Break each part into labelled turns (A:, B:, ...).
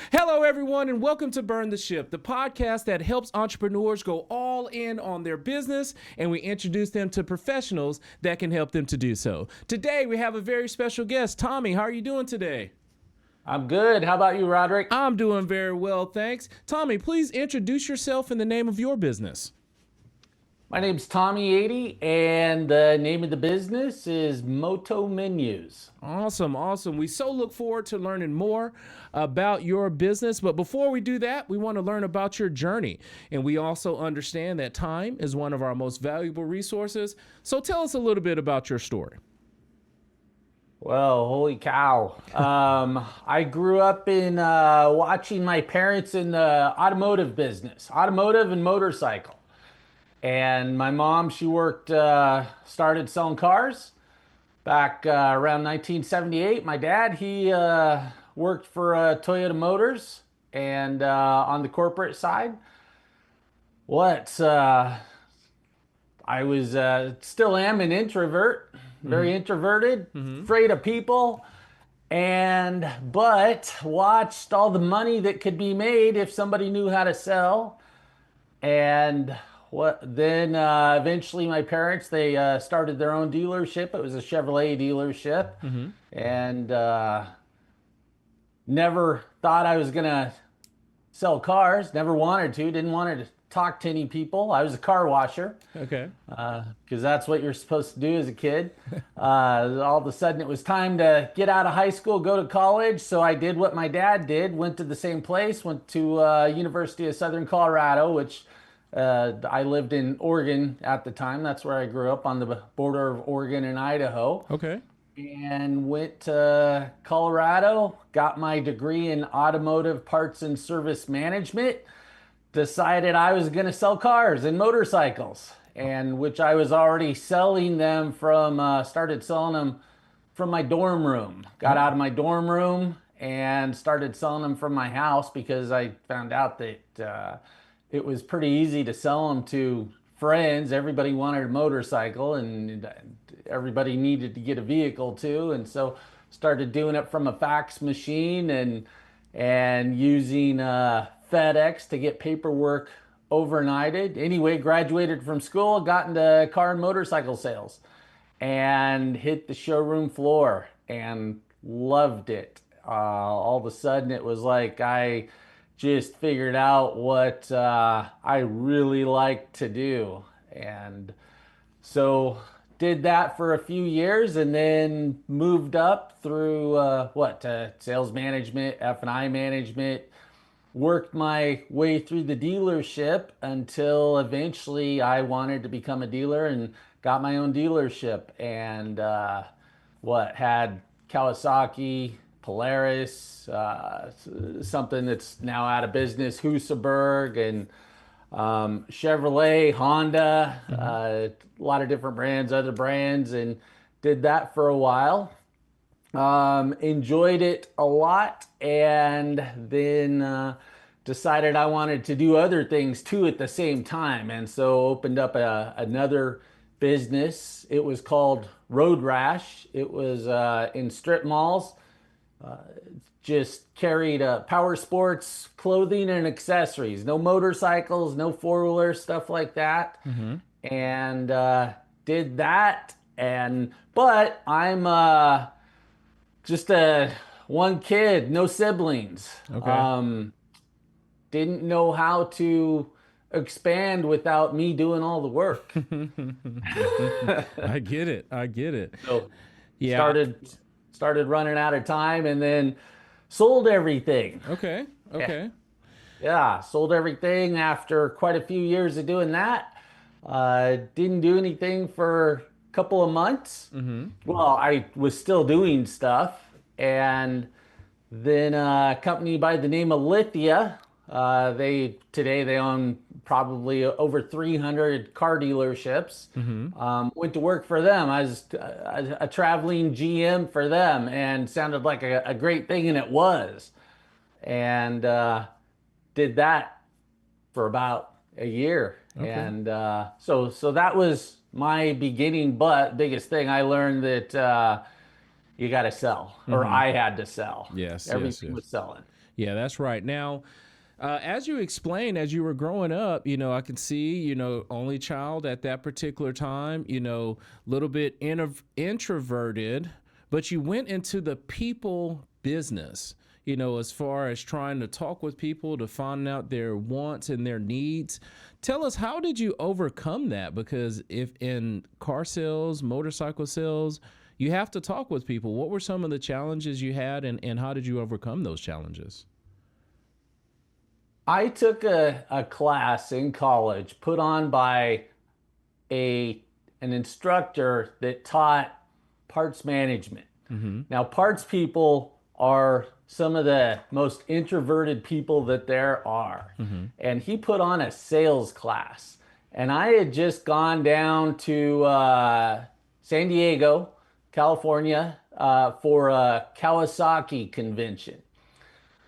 A: Hello, everyone, and welcome to Burn the Ship, the podcast that helps entrepreneurs go all in on their business, and we introduce them to professionals that can help them to do so. Today, we have a very special guest. Tommy, how are you doing today?
B: I'm good. How about you, Roderick?
A: I'm doing very well, thanks. Tommy, please introduce yourself and the name of your business.
B: My name's Tommy 80, and the name of the business is MotoMenus.
A: Awesome. We so look forward to learning more about your business. But before we do that, we want to learn about your journey. And we also understand that time is one of our most valuable resources. So tell us a little bit about your story.
B: Well, holy cow. I grew up in watching my parents in the automotive business, automotive and motorcycle. And my mom, she started selling cars back around 1978. My dad, he worked for Toyota Motors and on the corporate side. I was still am an introvert, very introverted, afraid of people, but watched all the money that could be made if somebody knew how to sell. And eventually my parents, they started their own dealership. It was a Chevrolet dealership. And never thought I was gonna sell cars. Never wanted to. Didn't want to talk to any people. I was a car washer.
A: Okay.
B: Because that's what you're supposed to do as a kid. All of a sudden it was time to get out of high school, go to college. So I did what my dad did, went to the same place, went to University of Southern Colorado, which I lived in Oregon at the time. That's where I grew up, on the border of Oregon and Idaho.
A: Okay.
B: And went to Colorado, got my degree in automotive parts and service management, decided I was going to sell cars and motorcycles, and which I was already selling them started selling them from my dorm room. Got out of my dorm room and started selling them from my house because I found out that it was pretty easy to sell them to friends. Everybody wanted a motorcycle and everybody needed to get a vehicle too. And so started doing it from a fax machine and using FedEx to get paperwork overnighted. Anyway, graduated from school, got into car and motorcycle sales and hit the showroom floor and loved it. All of a sudden it was like I just figured out what I really like to do. And so did that for a few years and then moved up through sales management, F&I management, worked my way through the dealership until eventually I wanted to become a dealer and got my own dealership and had Kawasaki, Polaris, something that's now out of business, Husaberg, and Chevrolet, Honda, a lot of different brands, other brands, and did that for a while. Enjoyed it a lot, and then decided I wanted to do other things too at the same time, and so opened up another business. It was called Road Rash. It was in strip malls. Just carried power sports clothing and accessories. No motorcycles, no four-wheeler stuff like that. And did that. But I'm just one kid, no siblings.
A: Okay.
B: Didn't know how to expand without me doing all the work.
A: I get it.
B: So
A: Yeah.
B: started running out of time and then sold everything.
A: Okay.
B: Yeah, sold everything after quite a few years of doing that. Didn't do anything for a couple of months. Well, I was still doing stuff. And then a company by the name of Lithia, today they own probably over 300 car dealerships. Went to work for them. I was a traveling GM for them and sounded like a great thing, and it was. And did that for about a year.
A: Okay.
B: And so that was my beginning, but biggest thing I learned that you got to sell, or I had to sell.
A: Yes, yes,
B: Everything
A: yes.
B: was selling.
A: Yeah, that's right. Now, as you explained, as you were growing up, I can see, only child at that particular time, little bit introverted, but you went into the people business, as far as trying to talk with people to find out their wants and their needs. Tell us, how did you overcome that? Because if in car sales, motorcycle sales, you have to talk with people. What were some of the challenges you had, and how did you overcome those challenges?
B: I took a class in college put on by a an instructor that taught parts management. Now, parts people are some of the most introverted people that there are. And he put on a sales class. And I had just gone down to San Diego, California, for a Kawasaki convention.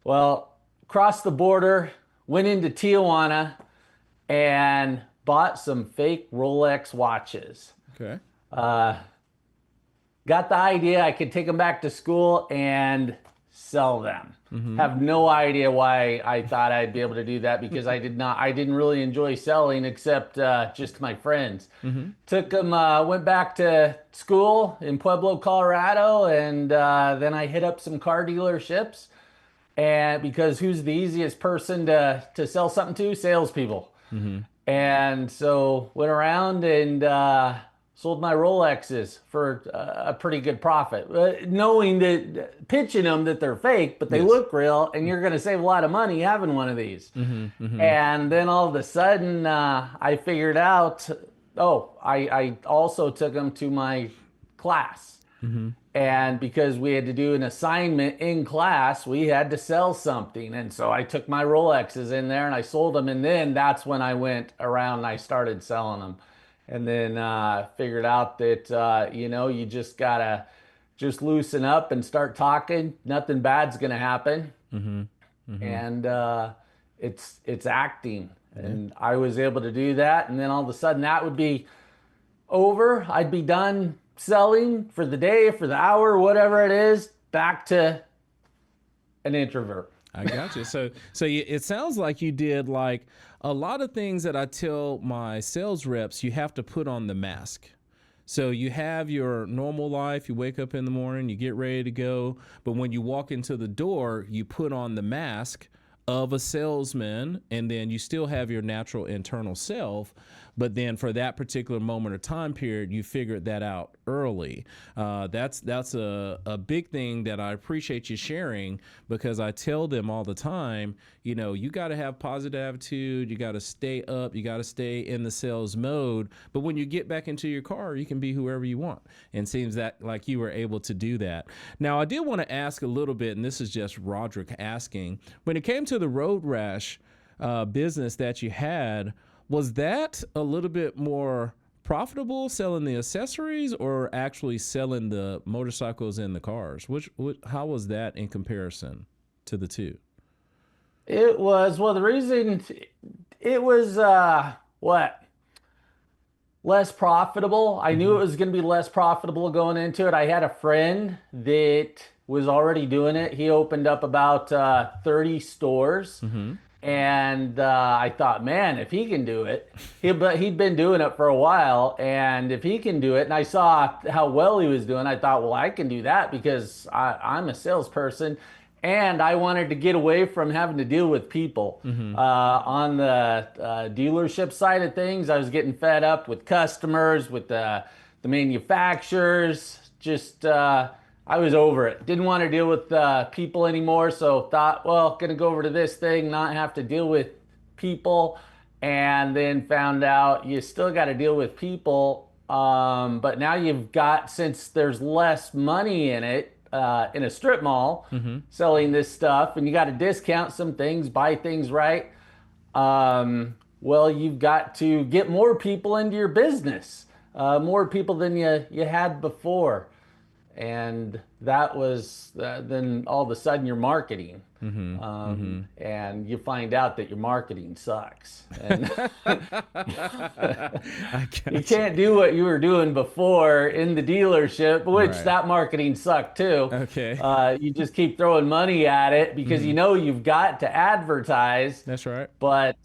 B: Well, crossed the border, went into Tijuana, and bought some fake Rolex watches.
A: Okay.
B: Got the idea I could take them back to school and sell them. Have no idea why I thought I'd be able to do that, because I didn't really enjoy selling except just to my friends. Took them, went back to school in Pueblo, Colorado, and then I hit up some car dealerships. And because who's the easiest person to sell something to? Salespeople. And so went around and sold my Rolexes for a pretty good profit, knowing that, pitching them that they're fake, but they look real, and you're going to save a lot of money having one of these. And then all of a sudden, I figured out, I also took them to my class. And because we had to do an assignment in class, we had to sell something. And so I took my Rolexes in there and I sold them. And then that's when I went around and I started selling them. And then figured out that, you just got to just loosen up and start talking. Nothing bad's going to happen. And it's acting. And I was able to do that. And then all of a sudden that would be over. I'd be done selling for the day, for the hour, whatever it is, back to an introvert.
A: I got you. It sounds like you did like a lot of things that I tell my sales reps, you have to put on the mask. So you have your normal life, you wake up in the morning, you get ready to go, but when you walk into the door, you put on the mask of a salesman, and then you still have your natural internal self. But then for that particular moment or time period, you figured that out early. That's a big thing that I appreciate you sharing, because I tell them all the time, you got to have positive attitude. You got to stay up. You got to stay in the sales mode. But when you get back into your car, you can be whoever you want. And it seems that like you were able to do that. Now, I did want to ask a little bit, and this is just Roderick asking, when it came to the road rash business that you had, was that a little bit more profitable selling the accessories or actually selling the motorcycles and the cars? How was that in comparison to the two?
B: It was, well, the reason it was, less profitable. I knew it was going to be less profitable going into it. I had a friend that was already doing it. He opened up about 30 stores. And I thought, man, if he can do it, but he'd been doing it for a while, and if he can do it, and I saw how well he was doing, I thought, well, I can do that, because I'm a salesperson, and I wanted to get away from having to deal with people. On the dealership side of things, I was getting fed up with customers, with the manufacturers, just I was over it. Didn't want to deal with people anymore, so thought, well, gonna go over to this thing, not have to deal with people, and then found out you still got to deal with people, but now you've got, since there's less money in it, in a strip mall, selling this stuff, and you got to discount some things, buy things right, well, you've got to get more people into your business, more people than you had before. And that was then all of a sudden you're marketing. And you find out that your marketing sucks. And
A: I
B: you
A: got you.
B: can't do what you were doing before in the dealership, which
A: Right.
B: that marketing sucked too.
A: Okay.
B: You just keep throwing money at it because you know you've got to advertise,
A: That's right.
B: but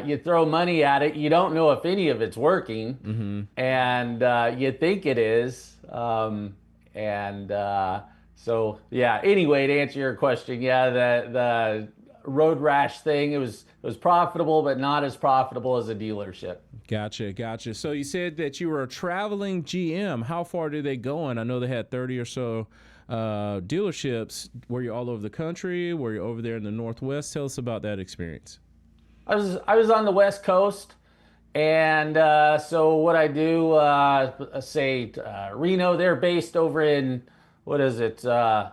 B: you throw money at it. You don't know if any of it's working, and you think it is. And so, yeah. Anyway, to answer your question, yeah, the road rash thing, it was profitable, but not as profitable as a dealership.
A: Gotcha, gotcha. So you said that you were a traveling GM. How far did they go in? I know they had 30 or so dealerships. Were you all over the country? Were you over there in the Northwest? Tell us about that experience.
B: I was on the West Coast, and so what I do, say Reno, they're based over in what is it,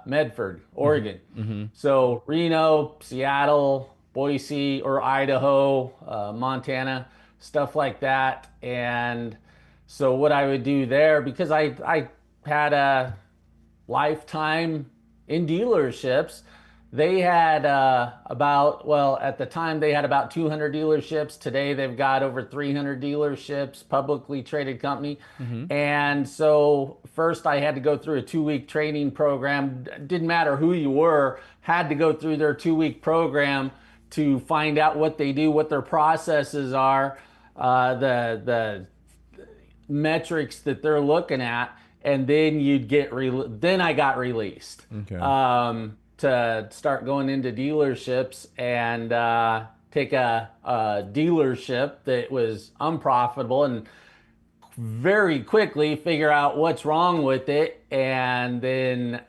B: Medford, Oregon. So Reno, Seattle, Boise, or Idaho, Montana, stuff like that. And so what I would do there, because I had a lifetime in dealerships. They had well, at the time, they had about 200 dealerships. Today, they've got over 300 dealerships, publicly traded company. And so, first, I had to go through a 2-week training program. Didn't matter who you were, had to go through their 2-week program to find out what they do, what their processes are, the metrics that they're looking at, and then then I got released
A: Okay.
B: to start going into dealerships and take a dealership that was unprofitable and very quickly figure out what's wrong with it and then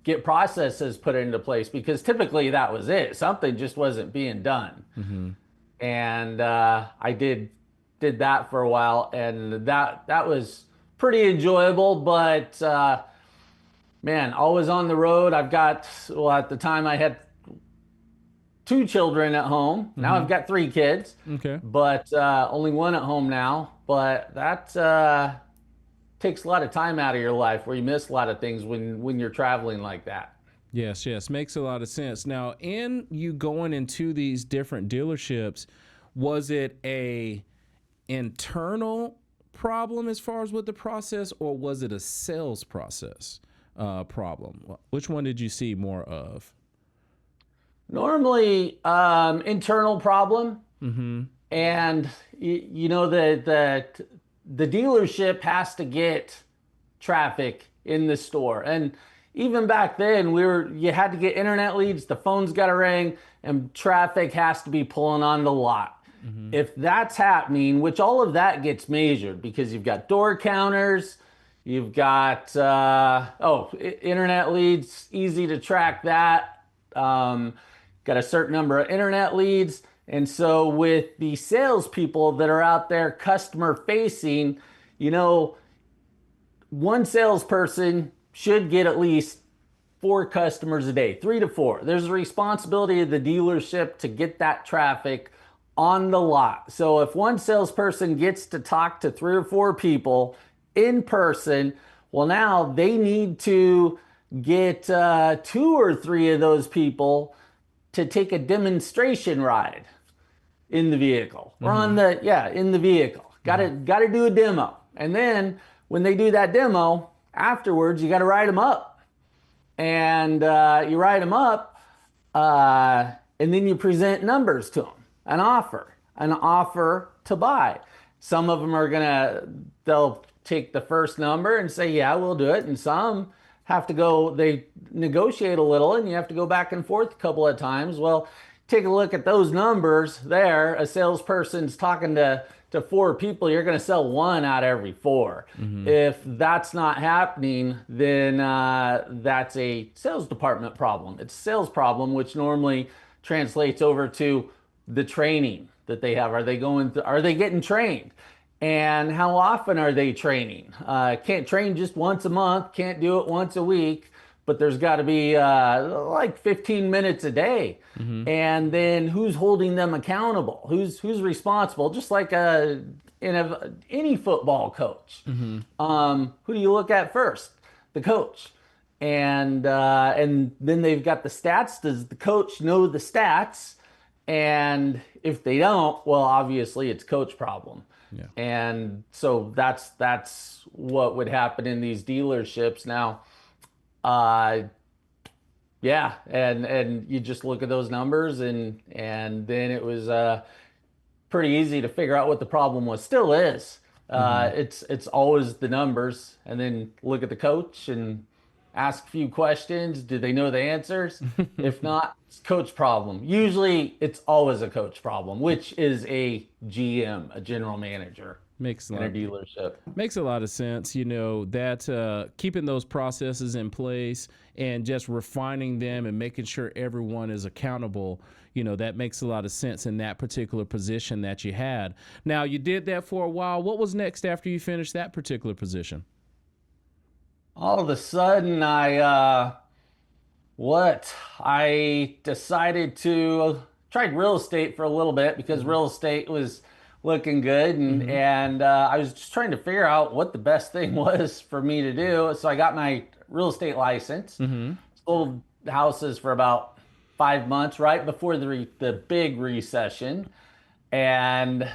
B: get processes put into place, because typically that was it. Something just wasn't being done. And I did that for a while, and that was pretty enjoyable. But man, always on the road. Well, at the time I had 2 children at home. Now I've got 3 kids,
A: Okay.
B: but only one at home now. But that takes a lot of time out of your life, where you miss a lot of things when you're traveling like that.
A: Yes, yes. Makes a lot of sense. Now, in you going into these different dealerships, was it a internal problem as far as with the process, or was it a sales process problem? Which one did you see more of?
B: Normally, internal problem, and you know the dealership has to get traffic in the store. And even back then, you had to get internet leads, the phone's got to ring, and traffic has to be pulling on the lot. If that's happening, which all of that gets measured, because you've got door counters, you've got internet leads, easy to track that. Got a certain number of internet leads. And so with the salespeople that are out there customer facing, one salesperson should get at least 4 customers a day, 3 to 4. There's a responsibility of the dealership to get that traffic on the lot. So if one salesperson gets to talk to 3 or 4 people in person, well, now they need to get 2 or 3 of those people to take a demonstration ride in the vehicle, or in the vehicle. Got to do a demo. And then when they do that demo, afterwards, you got to write them up. And you write them up, and then you present numbers to them, an offer to buy. Some of them they'll take the first number and say, yeah, we'll do it. And some they negotiate a little, and you have to go back and forth a couple of times. Well, take a look at those numbers there. A salesperson's talking to 4 people, you're going to sell 1 out of every 4. If that's not happening, then that's a sales department problem. It's a sales problem, which normally translates over to the training that they have. Are they getting trained? And how often are they training? Can't train just once a month, can't do it once a week, but there's got to be like 15 minutes a day. And then who's holding them accountable? Who's responsible? Just like any football coach. Who do you look at first? The coach. And then they've got the stats. Does the coach know the stats? And if they don't, well, obviously it's coach problem.
A: Yeah.
B: And so that's what would happen in these dealerships now. Uh, yeah, and you just look at those numbers, and then it was pretty easy to figure out what the problem was. Still is.
A: Mm-hmm.
B: It's always the numbers, and then look at the coach and ask a few questions. Do they know the answers? If not, it's coach problem. Usually, it's always a coach problem, which is a GM, a general manager
A: Makes a
B: in a
A: lot.
B: dealership.
A: Makes a lot of sense, you know, that keeping those processes in place and just refining them and making sure everyone is accountable, you know, that makes a lot of sense in that particular position that you had. Now, you did that for a while. What was next after you finished that particular position?
B: All of a sudden, I decided to tried real estate for a little bit because
A: Mm-hmm.
B: real estate was looking good, and
A: Mm-hmm.
B: I was just trying to figure out what the best thing was for me to do. So I got my real estate license,
A: Mm-hmm.
B: sold houses for about 5 months right before the big recession, and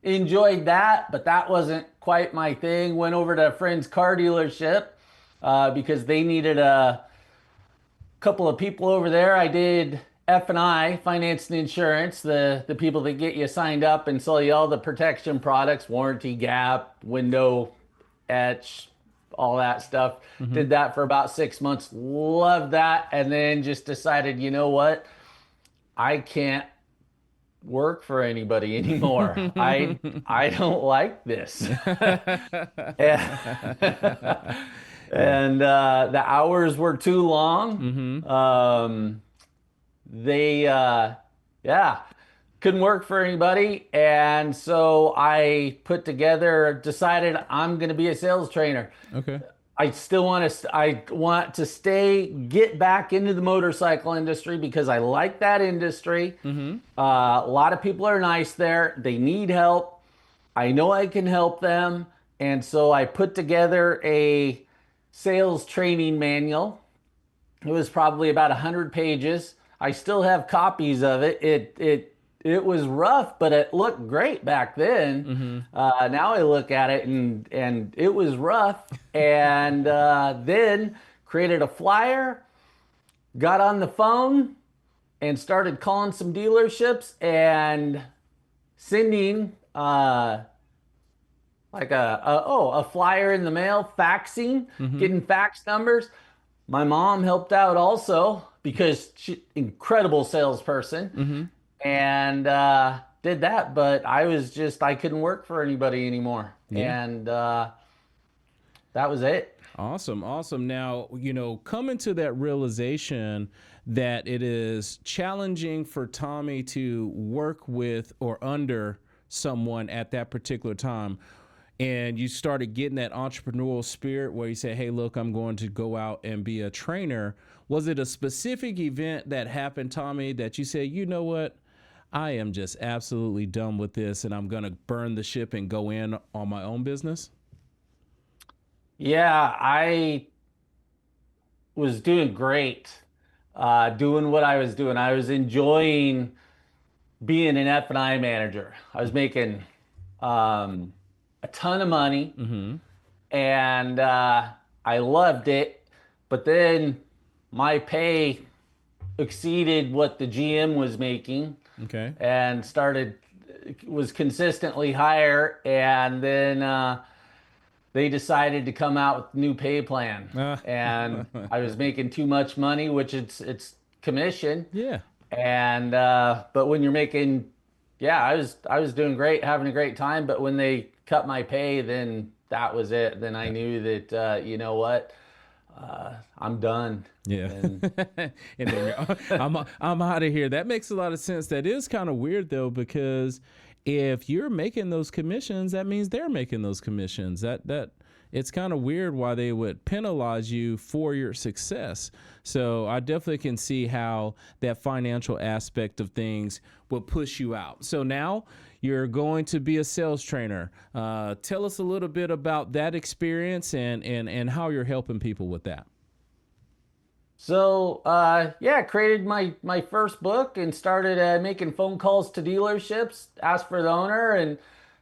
B: enjoyed that, but that wasn't quite my thing. Went over to a friend's car dealership because they needed a couple of people over there. I did F&I, finance and insurance, the people that get you signed up and sell you all the protection products, warranty, gap, window, etch, all that stuff.
A: Mm-hmm.
B: Did that for about 6 months. Loved that. And then just decided, you know what? I can't work for anybody anymore. I don't like this. And the hours were too long.
A: Mm-hmm.
B: They yeah, couldn't work for anybody, and so I decided I'm going to be a sales trainer.
A: Okay.
B: I want to get back into the motorcycle industry because I like that industry.
A: Mm-hmm.
B: A lot of people are nice there. They need help. I know I can help them. And so I put together a sales training manual. It was probably about 100 pages. I still have copies of it. It was rough, but it looked great back then.
A: Mm-hmm.
B: Now I look at it, and it was rough. And then created a flyer, got on the phone, and started calling some dealerships and sending like a flyer in the mail, faxing,
A: Mm-hmm.
B: getting fax numbers. My mom helped out also because she incredible salesperson,
A: Mm-hmm.
B: and did that. But I couldn't work for anybody anymore,
A: Yeah.
B: and that was it.
A: Awesome. Awesome. Now, you know, coming to that realization that it is challenging for Tommy to work with or under someone at that particular time. And you started getting that entrepreneurial spirit where you say, hey, look, I'm going to go out and be a trainer. Was it a specific event that happened, Tommy, that you said, you know what? I am just absolutely done with this and I'm going to burn the ship and go in on my own business?
B: Yeah, I was doing great, doing what I was doing. I was enjoying being an F&I manager. I was making a ton of money,
A: Mm-hmm.
B: and I loved it. But then my pay exceeded what the GM was making,
A: Okay.
B: and was consistently higher. And then they decided to come out with a new pay plan, and I was making too much money, which it's commission.
A: Yeah.
B: And but when you're making, yeah, I was doing great, having a great time. But when they cut my pay, then that was it. Then I knew that you know what, I'm done.
A: Yeah.
B: And
A: And then I'm out of here. That makes a lot of sense. That is kind of weird though, because if you're making those commissions, that means they're making those commissions. That it's kind of weird why they would penalize you for your success. So I definitely can see how that financial aspect of things will push you out. So now you're going to be a sales trainer. Tell us a little bit about that experience and how you're helping people with that.
B: So, yeah, created my first book and started making phone calls to dealerships, asked for the owner, and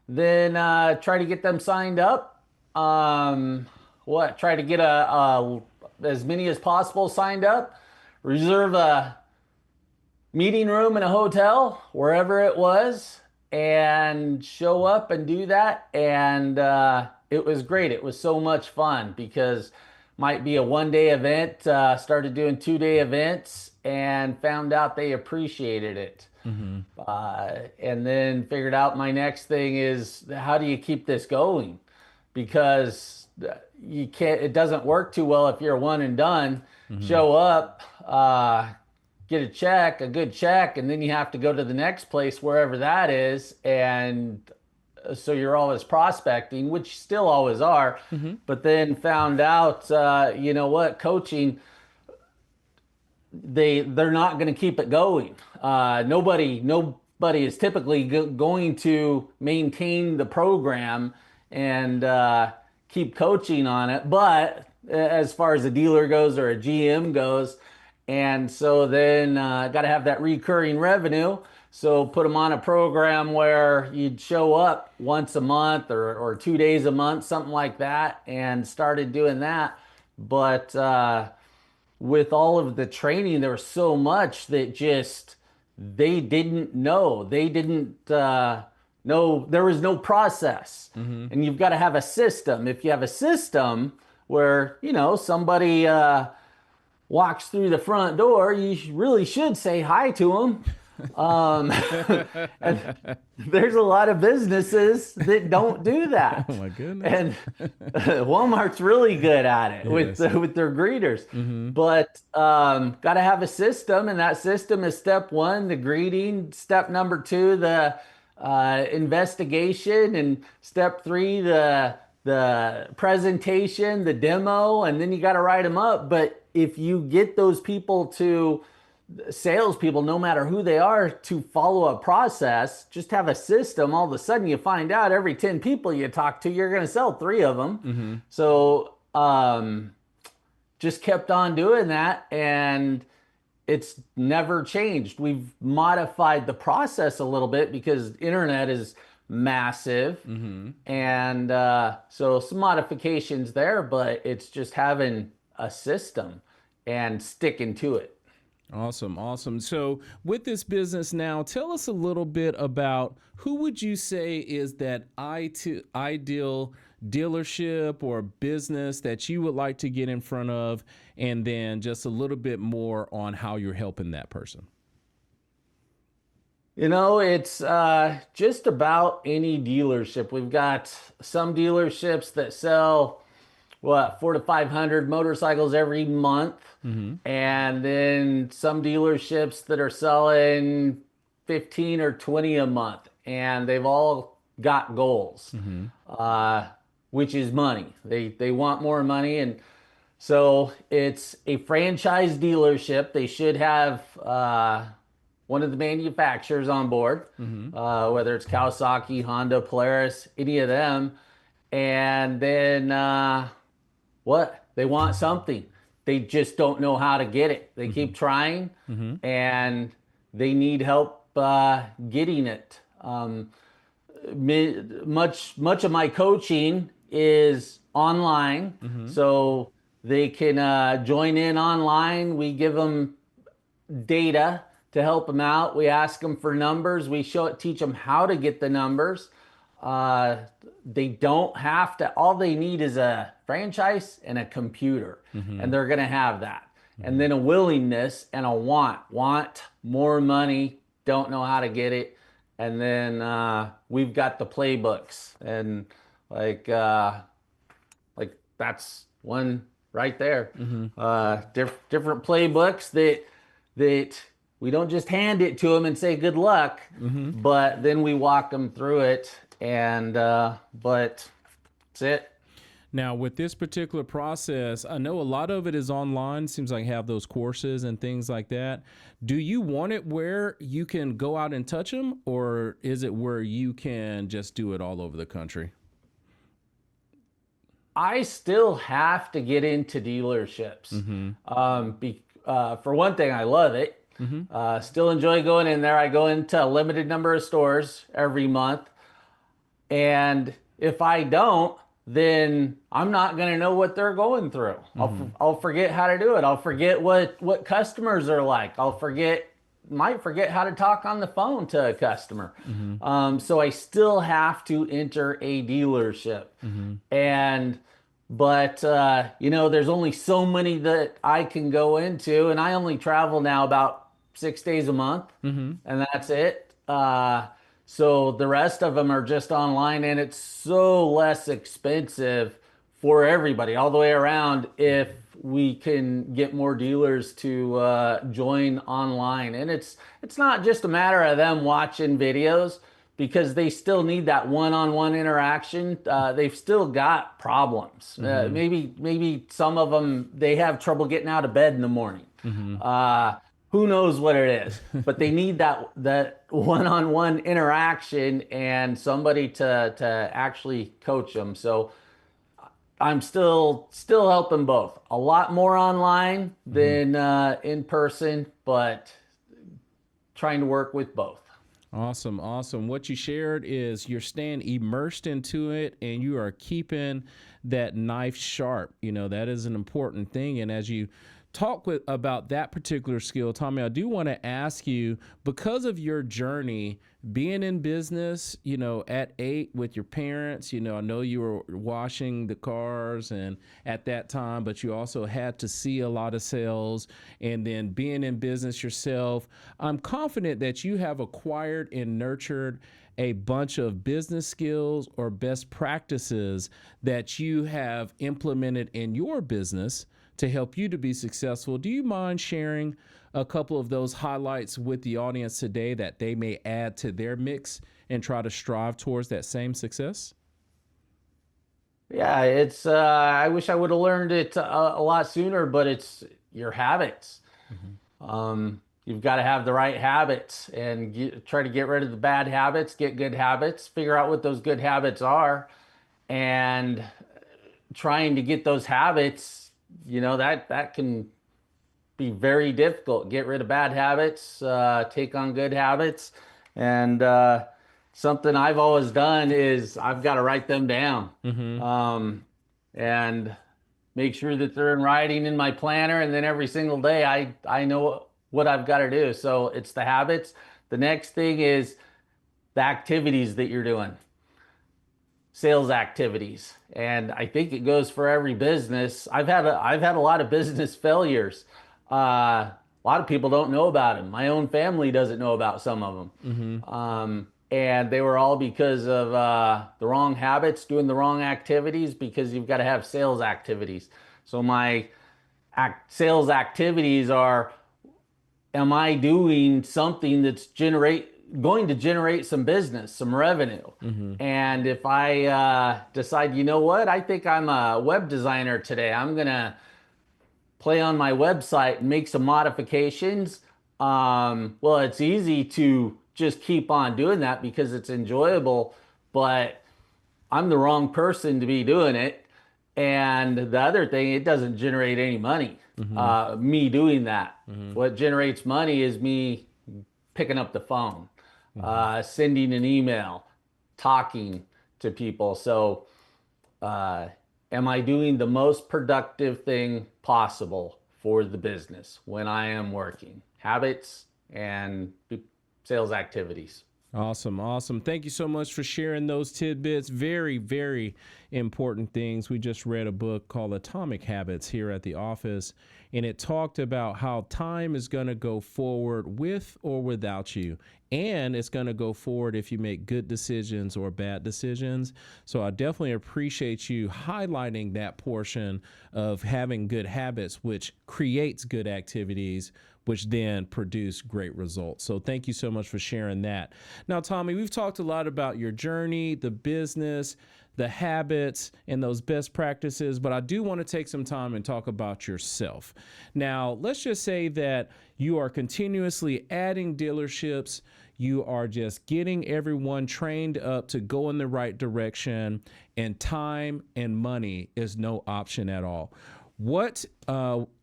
B: then try to get them signed up. Um, Try to get a as many as possible signed up. Reserve a meeting room in a hotel, wherever it was, and show up and do that. And it was great. It was so much fun because might be a 1 day event. Started doing 2 day events and found out they appreciated it.
A: Mm-hmm.
B: And then figured out my next thing is how do you keep this going? Because you can't, it doesn't work too well if you're one and done.
A: Mm-hmm.
B: Show up, get a check, a good check, and then you have to go to the next place, wherever that is. And so you're always prospecting, which still always are.
A: Mm-hmm.
B: But then found out, you know what, coaching, they're not going to keep it going. Nobody is typically going to maintain the program and keep coaching on it. But as far as a dealer goes or a GM goes, and so then got to have that recurring revenue. So put them on a program where you'd show up once a month or 2 days a month, something like that, and started doing that. But with all of the training, there was so much that just they didn't know. They didn't know there was no process.
A: Mm-hmm.
B: And you've got to have a system. If you have a system where, you know, somebody walks through the front door, you really should say hi to them. And there's a lot of businesses that don't do that.
A: Oh my goodness.
B: And Walmart's really good at it
A: Yes.
B: with their greeters.
A: Mm-hmm.
B: But got to have a system, and that system is step one, the greeting. Step number two, the investigation, and step three, the presentation, the demo, and then you got to write them up. But if you get those people to salespeople, no matter who they are, to follow a process, just have a system, all of a sudden you find out every 10 people you talk to, you're going to sell 3 of them.
A: Mm-hmm.
B: So just kept on doing that, and it's never changed. We've modified the process a little bit because internet is massive.
A: Mm-hmm.
B: And so some modifications there, but it's just having a system and sticking to it.
A: Awesome. Awesome. So with this business now, tell us a little bit about who would you say is that ideal dealership or business that you would like to get in front of, and then just a little bit more on how you're helping that person.
B: You know, it's just about any dealership. We've got some dealerships that sell 400 to 500 motorcycles every month.
A: Mm-hmm.
B: And then some dealerships that are selling 15 or 20 a month. And they've all got goals, which is money. They want more money. And so it's a franchise dealership. They should have one of the manufacturers on board, whether it's Kawasaki, Honda, Polaris, any of them. And then they want something. They just don't know how to get it. They keep trying, and they need help getting it. Much of my coaching is online, so they can join in online. We give them data to help them out. We ask them for numbers. We teach them how to get the numbers. They don't have to, all they need is a franchise and a computer, and they're going to have that. And then a willingness and a want more money, don't know how to get it. And then we've got the playbooks, and like that's one right there. Different playbooks that we don't just hand it to them and say good luck, but then we walk them through it. And but that's it.
A: Now, with this particular process, I know a lot of it is online. Seems like you have those courses and things like that. Do you want it where you can go out and touch them, or is it where you can just do it all over the country?
B: I still have to get into dealerships. For one thing, I love it. Still enjoy going in there. I go into a limited number of stores every month. And if I don't, then I'm not going to know what they're going through. I'll forget how to do it. I'll forget what customers are like. Might forget how to talk on the phone to a customer. So I still have to enter a dealership. But there's only so many that I can go into, and I only travel now about 6 days a month, and that's it. So the rest of them are just online, and it's so less expensive for everybody all the way around if we can get more dealers to join online. And it's not just a matter of them watching videos, because they still need that one-on-one interaction. They've still got problems. Maybe some of them, they have trouble getting out of bed in the morning. Who knows what it is, but they need that one-on-one interaction and somebody to actually coach them. So I'm still helping both. A lot more online than in person, but trying to work with both.
A: Awesome. Awesome. What you shared is you're staying immersed into it, and you are keeping that knife sharp. That is an important thing. And as you talk about that particular skill, Tommy, I do want to ask you, because of your journey being in business, at 8 with your parents, I know you were washing the cars and at that time, but you also had to see a lot of sales, and then being in business yourself. I'm confident that you have acquired and nurtured a bunch of business skills or best practices that you have implemented in your business to help you to be successful. Do you mind sharing a couple of those highlights with the audience today that they may add to their mix and try to strive towards that same success?
B: Yeah, it's I wish I would have learned it a lot sooner, but it's your habits. You've got to have the right habits, and try to get rid of the bad habits, get good habits, figure out what those good habits are, and trying to get those habits, that can be very difficult. Get rid of bad habits, take on good habits. And something I've always done is I've got to write them down, and make sure that they're in writing in my planner. And then every single day I know what I've got to do. So it's the habits. The next thing is the activities that you're doing. Sales activities. And I think it goes for every business. I've had a lot of business failures. A lot of people don't know about them. My own family doesn't know about some of them. And they were all because of the wrong habits, doing the wrong activities, because you've got to have sales activities. So my sales activities are, am I doing something that's going to generate some business, some revenue? And if I decide, I think I'm a web designer today, I'm going to play on my website and make some modifications. Well, it's easy to just keep on doing that because it's enjoyable, but I'm the wrong person to be doing it. And the other thing, it doesn't generate any money, me doing that. What generates money is me picking up the phone, sending an email, talking to people. So am I doing the most productive thing possible for the business when I am working? Habits and sales activities.
A: Awesome. Awesome. Thank you so much for sharing those tidbits. Very, very important things. We just read a book called Atomic Habits here at the office, and it talked about how time is going to go forward with or without you. And it's going to go forward if you make good decisions or bad decisions. So I definitely appreciate you highlighting that portion of having good habits, which creates good activities, which then produce great results. So thank you so much for sharing that. Now, Tommy, we've talked a lot about your journey, the business, the habits, and those best practices, but I do want to take some time and talk about yourself. Now, let's just say that you are continuously adding dealerships. You are just getting everyone trained up to go in the right direction, and time and money is no option at all. What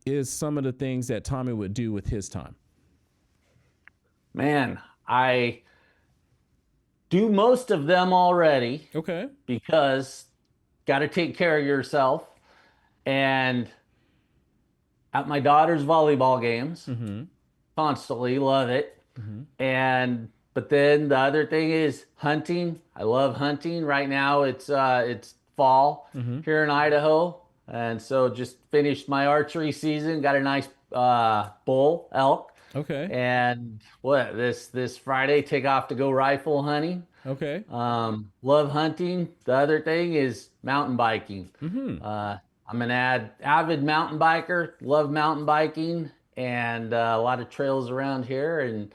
A: is some of the things that Tommy would do with his time?
B: Man, I do most of them already
A: Okay.
B: because got to take care of yourself. And at my daughter's volleyball games,
A: Mm-hmm.
B: constantly love it.
A: Mm-hmm.
B: And but then the other thing is hunting. I love hunting. Right now it's fall
A: Mm-hmm.
B: here in Idaho. And so just finished my archery season, got a nice bull elk.
A: Okay.
B: And what this Friday take off to go rifle hunting.
A: Okay.
B: Love hunting. The other thing is mountain biking.
A: Mm-hmm.
B: I'm an avid mountain biker. Love mountain biking and a lot of trails around here and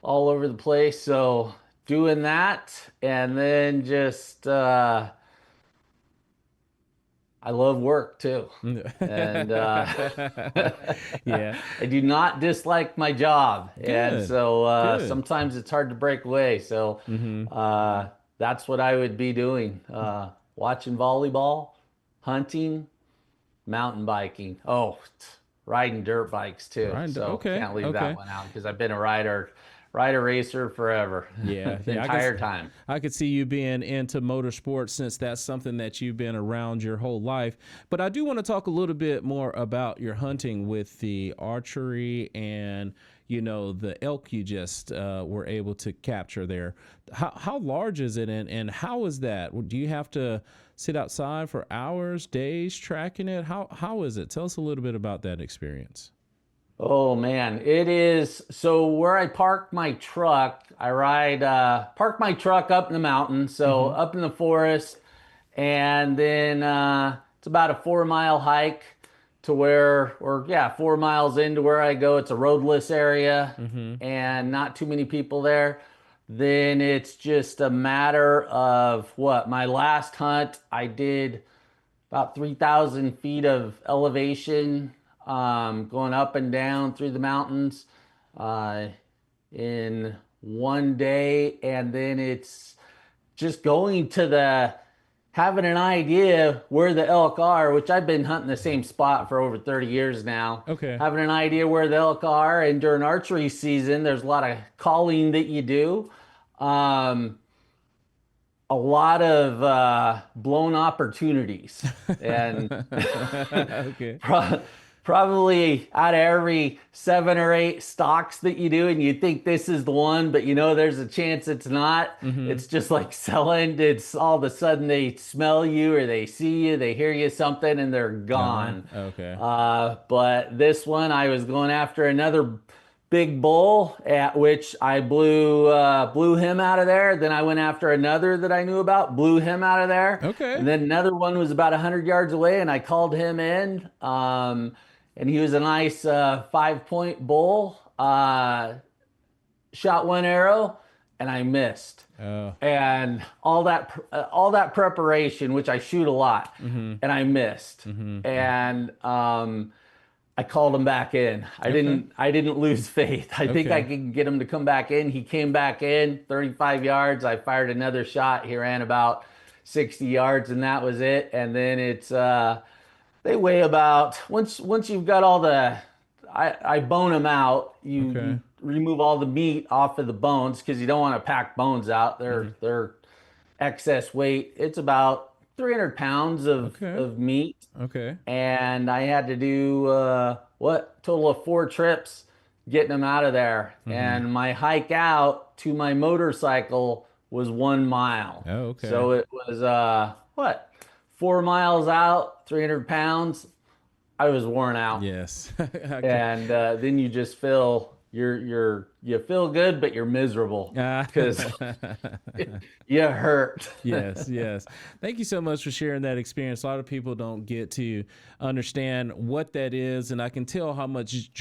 B: all over the place. So doing that, and then just I love work too, and
A: Yeah.
B: I do not dislike my job, and
A: Good.
B: so
A: Good.
B: sometimes it's hard to break away. So
A: Mm-hmm.
B: that's what I would be doing: watching volleyball, hunting, mountain biking. Oh, riding dirt bikes too.
A: Right.
B: So
A: Okay.
B: can't leave that
A: Okay.
B: one out because I've been a rider racer forever,
A: Yeah,
B: the
A: yeah,
B: entire time.
A: I could see you being into motorsports since that's something that you've been around your whole life. But I do want to talk a little bit more about your hunting with the archery and the elk you just were able to capture there. How large is it, and how is that? Do you have to sit outside for hours, days tracking it? How is it? Tell us a little bit about that experience.
B: Oh man, it is. So where I park my truck, I park my truck up in the mountains, so
A: Mm-hmm.
B: up in the forest, and then it's about a 4 mile hike to where, or yeah, 4 miles into where I go. It's a roadless area
A: Mm-hmm.
B: and not too many people there. Then it's just a matter of what my last hunt I did about 3,000 feet of elevation, going up and down through the mountains uh, in one day. And then it's just going to having an idea where the elk are, which I've been hunting the same spot for over 30 years now.
A: Okay.
B: Having an idea where the elk are. And during archery season, there's a lot of calling that you do. Um, a lot of blown opportunities and
A: Okay.
B: probably out of every 7 or 8 stalks that you do and you think this is the one but there's a chance it's not.
A: Mm-hmm.
B: It's just like selling. It's all of a sudden they smell you or they see you, they hear you something and they're
A: Gone.
B: gone.
A: Okay.
B: But this one I was going after another big bull at which I blew him out of there. Then I went after another that I knew about, blew him out of there.
A: Okay.
B: And then another one was about 100 yards away and I called him in. And he was a nice 5 point bull. Shot one arrow and I missed.
A: Oh.
B: And all that preparation, which I shoot a lot,
A: Mm-hmm.
B: and I missed.
A: Mm-hmm.
B: And I called him back in.
A: Okay.
B: I didn't lose faith. I think I
A: Okay.
B: could get him to come back in. He came back in 35 yards. I fired another shot. He ran about 60 yards and that was it. And then it's they weigh about once you've got all the I bone them out. You
A: Okay.
B: remove all the meat off of the bones because you don't want to pack bones out.
A: Mm-hmm.
B: They're excess weight. It's about 300 pounds
A: Okay.
B: of meat
A: Okay.
B: and I had to do what total of 4 trips getting them out of there.
A: Mm-hmm.
B: And my hike out to my motorcycle was 1 mile.
A: Oh, okay.
B: So it was what 4 miles out, 300 pounds. I was worn out,
A: Yes. Okay.
B: and then you just feel you feel good, but you're miserable because you hurt.
A: Yes, yes. Thank you so much for sharing that experience. A lot of people don't get to understand what that is, and I can tell how much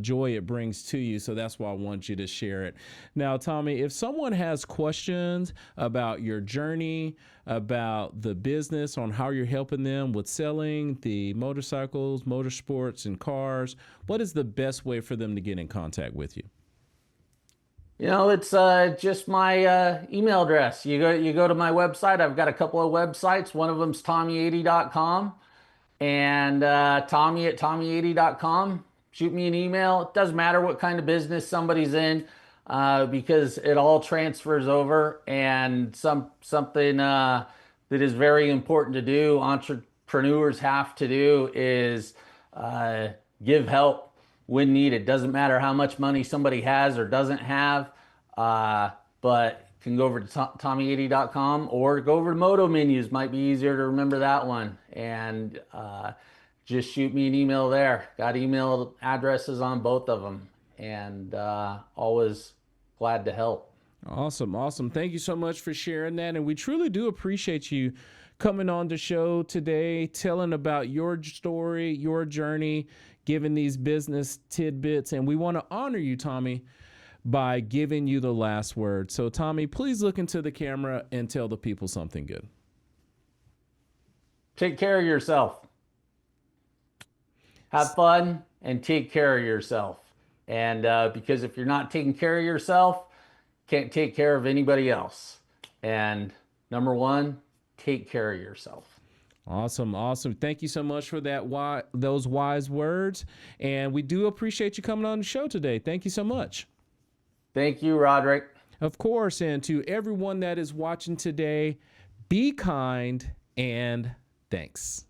A: joy it brings to you. So that's why I want you to share it. Now, Tommy, if someone has questions about your journey, about the business, on how you're helping them with selling the motorcycles, motorsports, and cars, what is the best way for them to get in contact with you?
B: It's just my email address. You go to my website. I've got a couple of websites. One of them's Tommy80.com. and Tommy at Tommy80.com. Shoot me an email. It doesn't matter what kind of business somebody's in, because it all transfers over. And something that is very important to do, entrepreneurs have to do, is give help when needed. Doesn't matter how much money somebody has or doesn't have, but can go over to Tommy80.com or go over to MotoMenus. Might be easier to remember that one. And just shoot me an email there. Got email addresses on both of them, and always glad to help.
A: Awesome. Awesome. Thank you so much for sharing that. And we truly do appreciate you coming on the show today, telling about your story, your journey, giving these business tidbits. And we want to honor you, Tommy, by giving you the last word. So, Tommy, please look into the camera and tell the people something good.
B: Take care of yourself. Have fun and take care of yourself. And because if you're not taking care of yourself, can't take care of anybody else. And number one, take care of yourself.
A: Awesome. Awesome. Thank you so much for those wise words. And we do appreciate you coming on the show today. Thank you so much.
B: Thank you, Roderick.
A: Of course. And to everyone that is watching today, be kind and thanks.